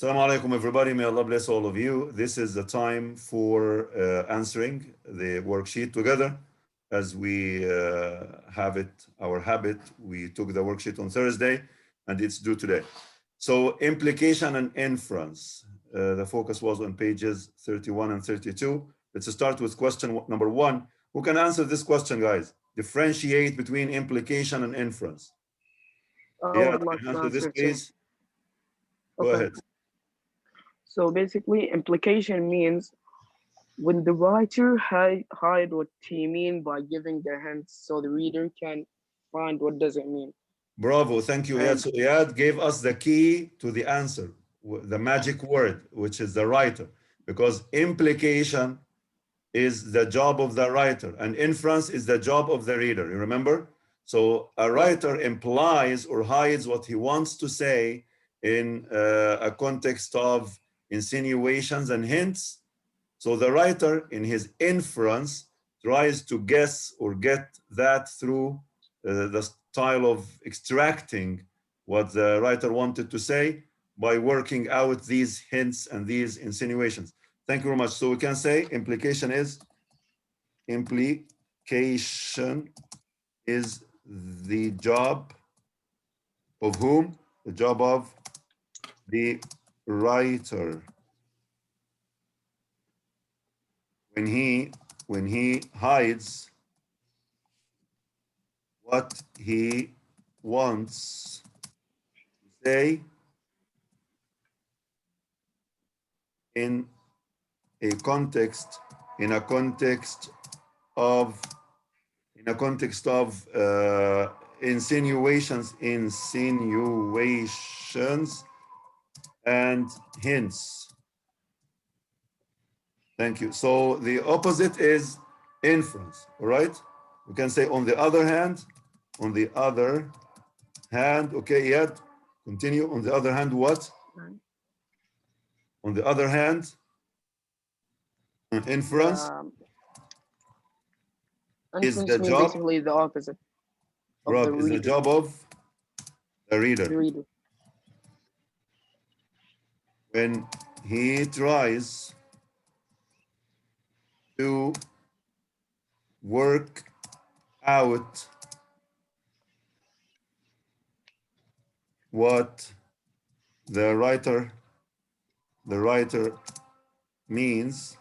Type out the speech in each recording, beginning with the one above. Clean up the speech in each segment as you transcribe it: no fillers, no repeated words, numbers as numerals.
Assalamu alaikum, everybody. May Allah bless all of you. This is the time for answering the worksheet together. As we have it, our habit, we took the worksheet on Thursday and it's due today. So implication and inference. The focus was on pages 31 and 32. Let's start with question number 1. Who can answer this question, guys? Differentiate between implication and inference. Yeah, answer this, please. Go ahead. So basically, implication means when the writer hide what he mean by giving the hints so the reader can find what does it mean. Bravo, thank you, Iyad. So Iyad gave us the key to the answer, the magic word, which is the writer, because implication is the job of the writer and inference is the job of the reader, you remember? So a writer implies or hides what he wants to say in a context of insinuations and hints. So the writer in his inference tries to guess or get that through the style of extracting what the writer wanted to say by working out these hints and these insinuations. Thank you very much. So we can say implication is the job of whom? The job of the writer. When he hides what he wants to say in a context of insinuations and hints. Thank you. So the opposite is inference, all right? We can say on the other hand, okay, Iyad, continue. On the other hand, what? On the other hand, inference is the job, basically the opposite. Is the job of the reader. When he tries to work out what the writer means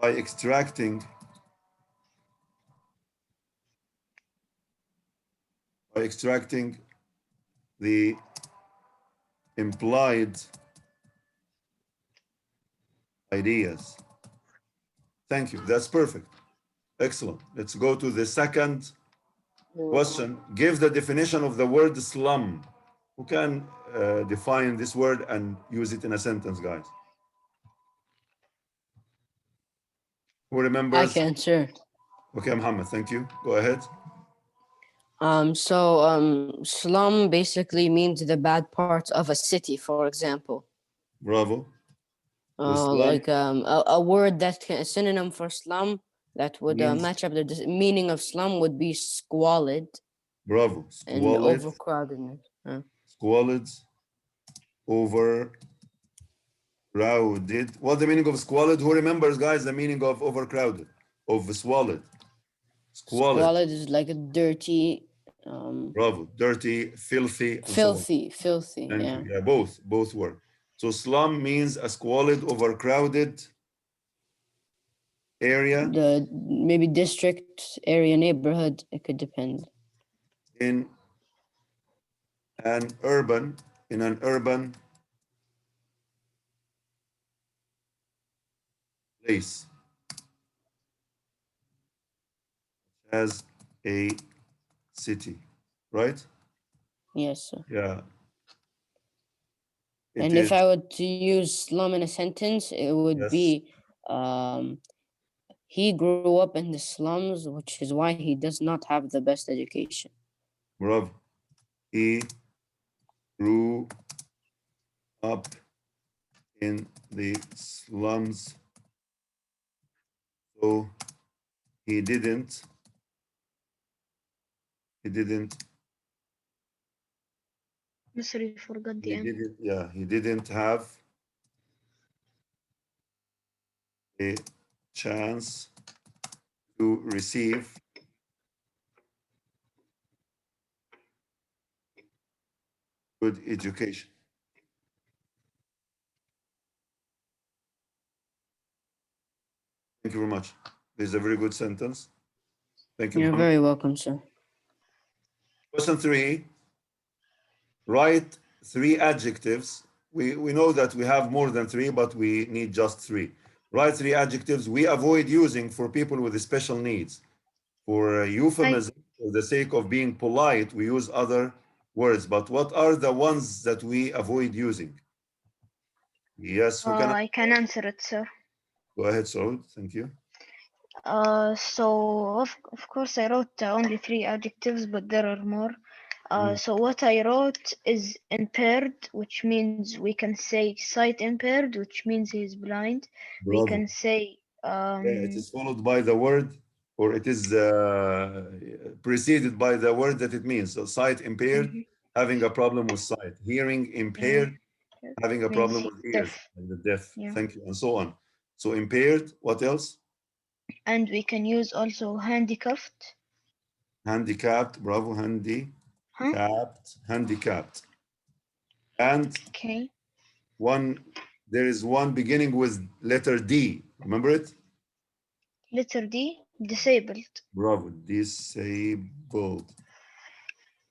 by extracting the implied ideas. Thank you. That's perfect. Excellent. Let's go to the second question. Give the definition of the word slum. Who can define this word and use it in a sentence, guys? Who remembers? I can, sir. Okay, Muhammad, thank you. Go ahead. Slum basically means the bad parts of a city, for example. Bravo. Like a word that can, a synonym for slum that would match up the meaning of slum would be squalid. Bravo. Squalid. And overcrowdedness. Squalid, overcrowded. What's the meaning of squalid? Who remembers, guys, the meaning of overcrowded? Of squalid. Squalid is like a dirty. Bravo. Dirty, filthy. Filthy, yeah. Yeah, both work. So slum means a squalid, overcrowded area. Maybe district, area, neighborhood. It could depend. In an urban place as a city, right? Yes, sir. Yeah. And if I were to use slum in a sentence, it would be he grew up in the slums, which is why he does not have the best education. Bravo. He grew up in the slums, so he didn't Sorry, forgot the He M. didn't, yeah, he didn't have a chance to receive good education. Thank you very much. This is a very good sentence. Thank you, You're Muhammad. very welcome, sir. Question 3. Write 3 adjectives. We know that we have more than 3, but we need just 3. Write 3 adjectives we avoid using for people with special needs. For euphemism, for the sake of being polite, we use other words. But what are the ones that we avoid using? Yes, who can? I can answer it, sir. Go ahead, Saud. Thank you. So of course I wrote only 3 adjectives, but there are more. So what I wrote is impaired, which means we can say sight impaired, which means he is blind. We Bravo. can say Yeah, it is followed by the word, or it is preceded by the word that it means. So sight impaired, having a problem with sight. Hearing impaired, having a problem with ears, deaf. like the deaf. Yeah. Thank you, and so on. So impaired, what else? And we can use also handicapped. Handicapped, bravo, handicapped. And Okay. there is one beginning with letter D. Remember it? Letter D, disabled. Bravo, disabled.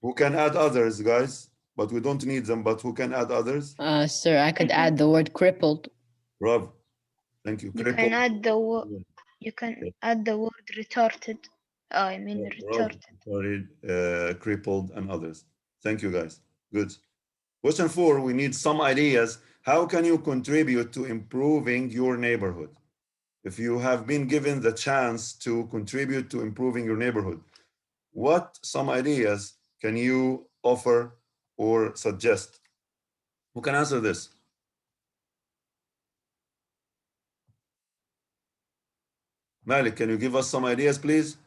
Who can add others, guys? But we don't need them, but who can add others? Sir, I could add the word crippled. Bravo. Thank you. You Crippled. can add the word retarded. I mean retarded. Sorry, crippled and others. Thank you, guys. Good. Question 4, we need some ideas. How can you contribute to improving your neighborhood? If you have been given the chance to contribute to improving your neighborhood, what some ideas can you offer or suggest? Who can answer this? Malik, can you give us some ideas, please?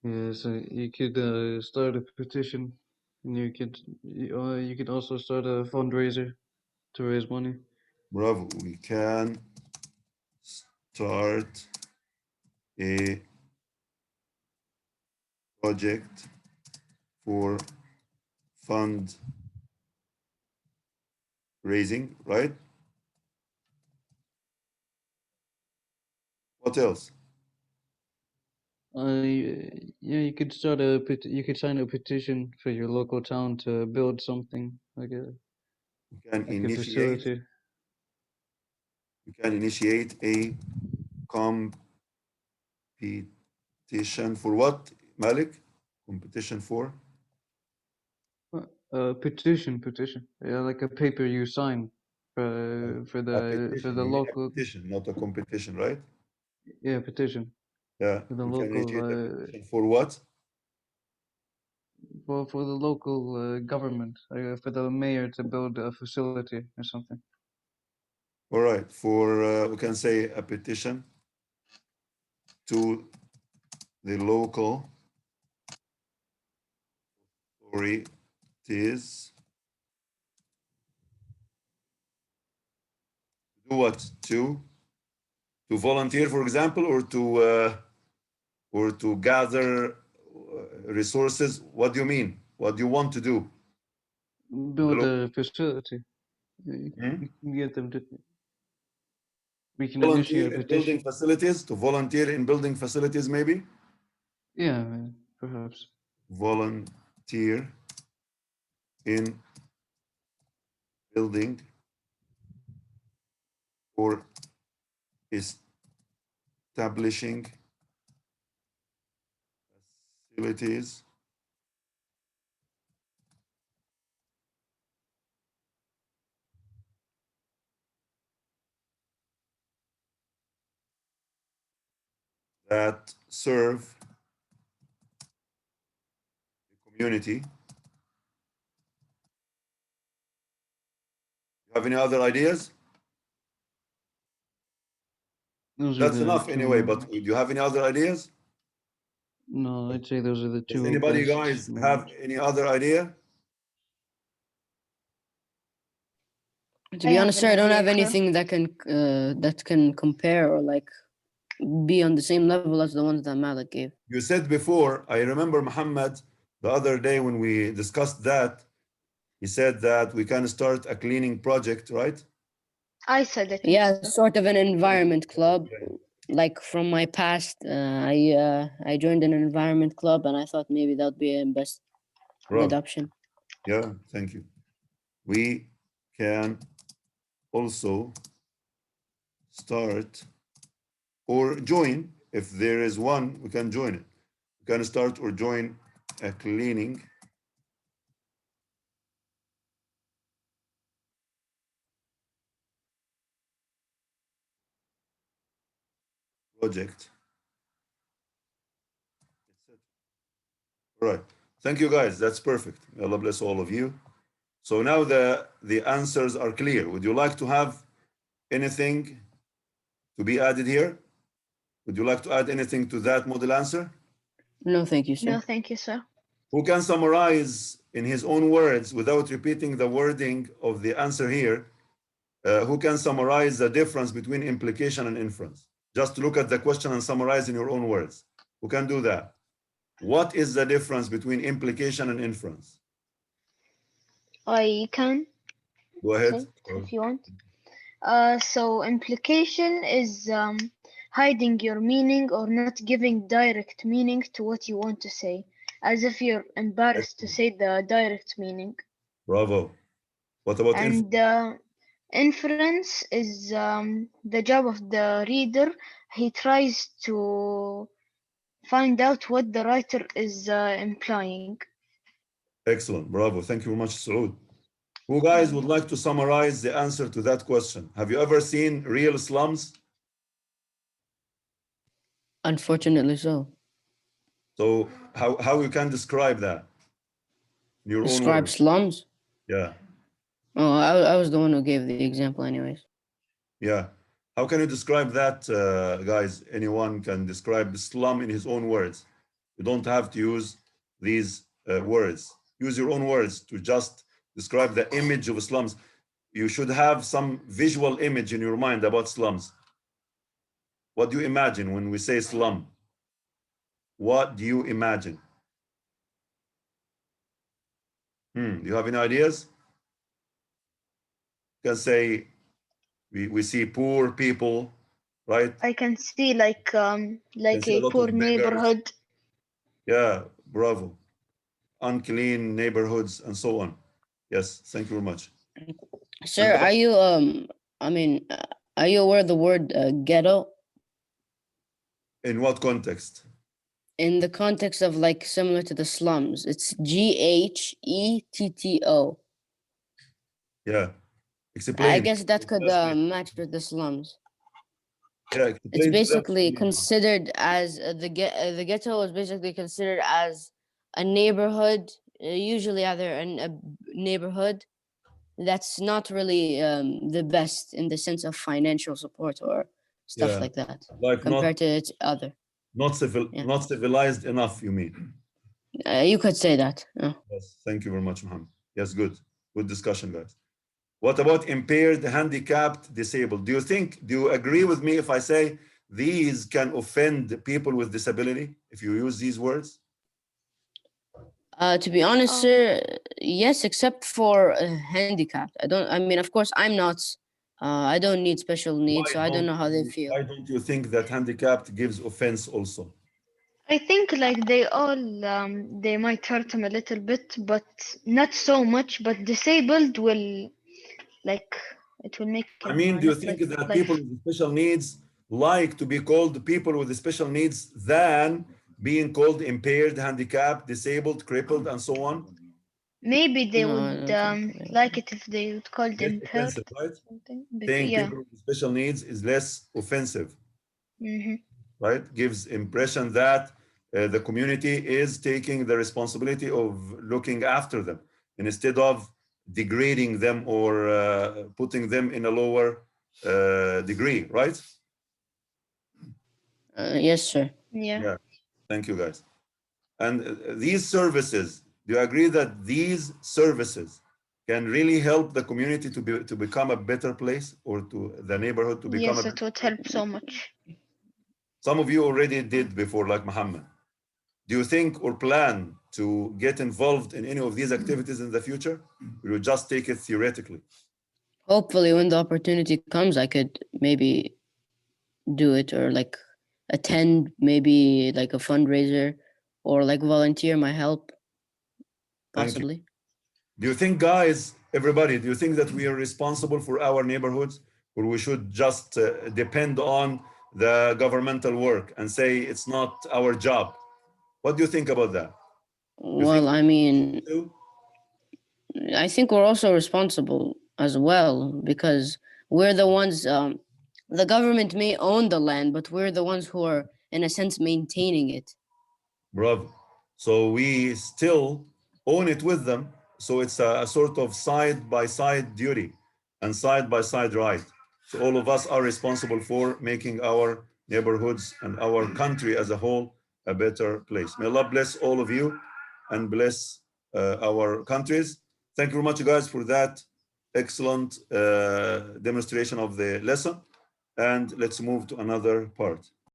Yeah, so you could start a petition, and you could also start a fundraiser to raise money. Bravo. We can start a project for fund raising, right? What else? Yeah, you could you could sign a petition for your local town to build something like a facility. We can initiate a competition for what, Malik? Competition for? Petition. Yeah, like a paper you sign for the local. Petition, not a competition, right? Yeah, petition. Yeah. For the We can local. initiate a petition for what? For the local government, for the mayor to build a facility or something. All right. For we can say a petition to the local authorities. Do what? To volunteer, for example, or to gather resources. What do you mean? What do you want to do? Build a facility. You can get them to. We can initiate a Volunteer in petition. building facilities. To volunteer in building facilities, maybe. Yeah, perhaps. Volunteer in building or establishing facilities that serve the community. You have any other ideas? That's enough anyway, but do you have any other ideas? No, I'd say those are the two. Does anybody guys have any other idea? To be I honest, have sir, I an don't have idea, anything that can compare or like be on the same level as the ones that Malik gave. You said before, I remember Muhammad the other day when we discussed that, he said that we can start a cleaning project, right? I said it Yeah, also. sort of an environment club. Like from my past, I joined an environment club, and I thought maybe that would be a best good Bravo. option. Yeah, thank you. We can also start or join. If there is one, we can join it. We can start or join a cleaning project. All right. Thank you, guys. That's perfect. May Allah bless all of you. So now the answers are clear. Would you like to have anything to be added here? Would you like to add anything to that model answer? No, thank you, sir. No, thank you, sir. Who can summarize in his own words without repeating the wording of the answer here? Who can summarize the difference between implication and inference? Just look at the question and summarize in your own words. Who can do that? What is the difference between implication and inference? I can Go say ahead. if you want. So implication is hiding your meaning or not giving direct meaning to what you want to say, as if you're embarrassed to say the direct meaning. Bravo. What about inference? And inference is the job of the reader. He tries to find out what the writer is implying. Excellent. Bravo. Thank you very much, Saud. Who guys would like to summarize the answer to that question? Have you ever seen real slums? Unfortunately, so. So how you can describe that? In your own Describe words. slums. Yeah. Oh, I was the one who gave the example, anyways. Yeah. How can you describe that, guys? Anyone can describe the slum in his own words. You don't have to use these words. Use your own words to just describe the image of slums. You should have some visual image in your mind about slums. What do you imagine when we say slum? What do you imagine? Do you have any ideas? You can say we see poor people, right? I can see like see a a lot poor of beggars. neighborhood. Yeah, bravo. Unclean neighborhoods and so on. Yes, thank you very much. Sir, are you are you aware of the word ghetto? In what context? In the context of like similar to the slums, it's Ghetto. Yeah. I Explain. guess that could match with the slums. Yeah, It's explain to them. basically considered as the ghetto is basically considered as a neighborhood, usually either a neighborhood that's not really the best in the sense of financial support or stuff Yeah, like that, like compared to its other. not Yeah. not civilized enough, you mean? You could say that. Yes, thank you very much, Mohammed. Yes, good. Good discussion, guys. What about impaired, handicapped, disabled? Do you agree with me if I say these can offend people with disability if you use these words? To be honest, sir, yes, except for handicapped. I mean, of course, I'm not. I don't need special needs, so I don't know how they feel. Why don't you think that handicapped gives offense also? I think like they all they might hurt him a little bit, but not so much. But disabled will like it will make him. I mean, do you not think like that life. people with special needs like to be called people with special needs than being called impaired, handicapped, disabled, crippled, and so on? Maybe they No, I would don't think so. like it if they would call them Less impaired. offensive, right? Something. Saying Yeah. people with special needs is less offensive, Mm-hmm. right? Gives impression that the community is taking the responsibility of looking after them instead of degrading them or putting them in a lower degree, right? Yes, sir. Yeah. Yeah. Thank you, guys. And these services, do you agree that these services can really help the community to become a better place, or to the neighborhood to become Yes, it would help so much. Some of you already did before, like Muhammad. Do you think or plan to get involved in any of these activities in the future? Or you just take it theoretically? Hopefully, when the opportunity comes, I could maybe do it, or like attend maybe like a fundraiser, or like volunteer my help, Thank you. possibly. Do you think, guys, everybody, do you think that we are responsible for our neighborhoods, or we should just depend on the governmental work and say it's not our job? What do you think about that? Well, I mean, I think we're also responsible as well, because we're the ones, the government may own the land, but we're the ones who are, in a sense, maintaining it. Bravo. So we still own it with them. So it's a sort of side-by-side duty and side-by-side right. So all of us are responsible for making our neighborhoods and our country as a whole a better place. May Allah bless all of you and bless our countries. Thank you very much, guys, for that excellent demonstration of the lesson. And let's move to another part.